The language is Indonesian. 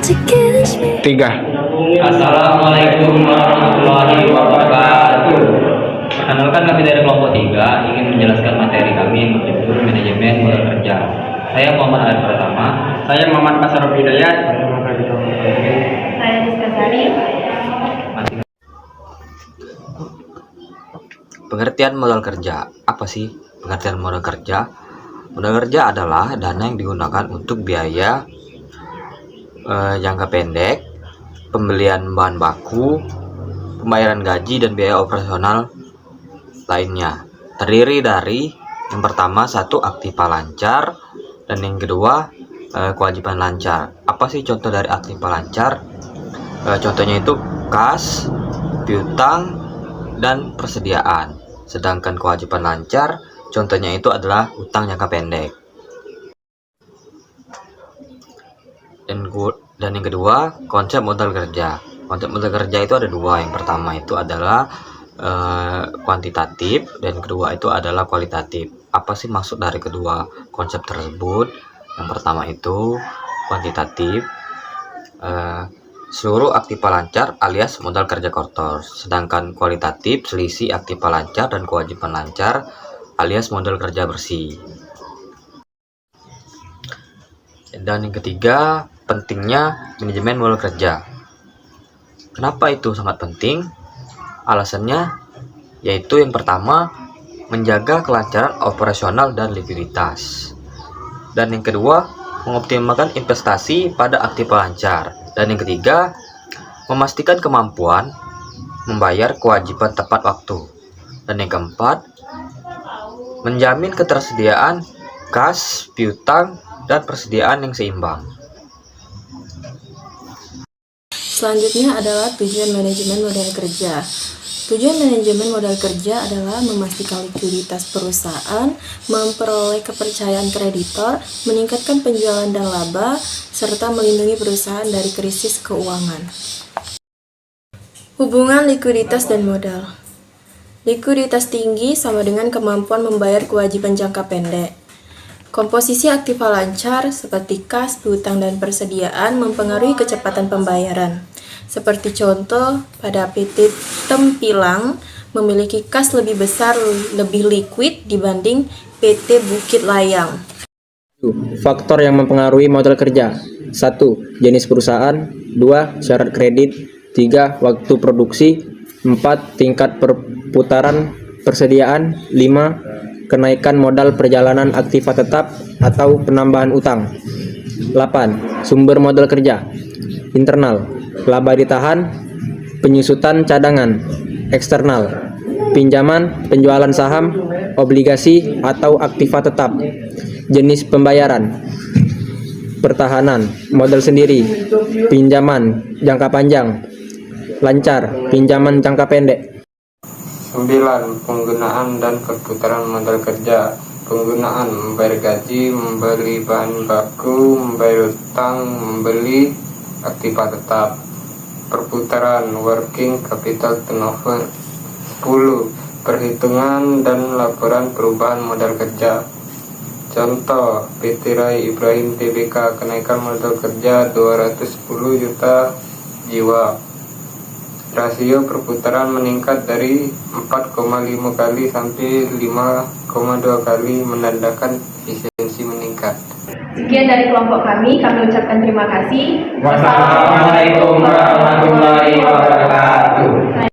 Tiga. Assalamualaikum warahmatullahi wabarakatuh. Perkenalkan, kami dari kelompok 3 ingin menjelaskan materi kami yaitu manajemen modal kerja. Saya Muhammad Arif Pratama. Saya Muhammad Pasar Hidayat. Saya Rizka Sari. Pengertian modal kerja. Apa sih pengertian modal kerja? Modal kerja adalah dana yang digunakan untuk biaya jangka pendek, pembelian bahan baku, pembayaran gaji, dan biaya operasional lainnya. Terdiri dari yang pertama aktiva lancar, dan yang kedua kewajiban lancar. Apa sih contoh dari aktiva lancar? Contohnya itu kas, piutang, dan persediaan. Sedangkan kewajiban lancar contohnya itu adalah utang jangka pendek. Dan yang kedua, konsep modal kerja. Konsep modal kerja itu ada dua. Yang pertama itu adalah kuantitatif, dan yang kedua itu adalah kualitatif. Apa sih maksud dari kedua konsep tersebut? Yang pertama itu kuantitatif, seluruh aktiva lancar alias modal kerja kotor. Sedangkan kualitatif, selisih aktiva lancar dan kewajiban lancar alias modal kerja bersih. Dan yang ketiga, pentingnya manajemen modal kerja. Kenapa itu sangat penting? Alasannya yaitu yang pertama, menjaga kelancaran operasional dan likuiditas. Dan yang kedua, mengoptimalkan investasi pada aktiva lancar. Dan yang ketiga, memastikan kemampuan membayar kewajiban tepat waktu. Dan yang keempat, menjamin ketersediaan kas, piutang, dan persediaan yang seimbang. Selanjutnya adalah tujuan manajemen modal kerja. Tujuan manajemen modal kerja adalah memastikan likuiditas perusahaan, memperoleh kepercayaan kreditor, meningkatkan penjualan dan laba, serta melindungi perusahaan dari krisis keuangan. Hubungan likuiditas dan modal. Likuiditas tinggi sama dengan kemampuan membayar kewajiban jangka pendek. Komposisi aktiva lancar seperti kas, piutang, dan persediaan mempengaruhi kecepatan pembayaran. Seperti contoh, pada PT Tempilang memiliki kas lebih besar, lebih liquid dibanding PT Bukit Layang. Faktor yang mempengaruhi modal kerja. 1. Jenis perusahaan. 2. Syarat kredit. 3. Waktu produksi. 4. Tingkat perputaran persediaan. 5. Kenaikan modal perjalanan aktiva tetap atau penambahan utang. 8. Sumber modal kerja. Internal, laba ditahan, penyusutan cadangan. Eksternal, pinjaman, penjualan saham, obligasi, atau aktiva tetap. Jenis pembayaran, pertahanan, modal sendiri, pinjaman jangka panjang, lancar, pinjaman jangka pendek. 9. Penggunaan dan perputaran modal kerja. Penggunaan: membayar gaji, membeli bahan baku, membayar utang, membeli aktiva tetap. Perputaran: working capital turnover. 10. Perhitungan dan laporan perubahan modal kerja. Contoh, PT Rai Ibrahim Tbk kenaikan modal kerja 210 juta jiwa. Rasio perputaran meningkat dari 4,5 kali sampai 5,2 kali, menandakan efisiensi meningkat. Sekian dari kelompok kami ucapkan terima kasih. Wassalamualaikum warahmatullahi wabarakatuh.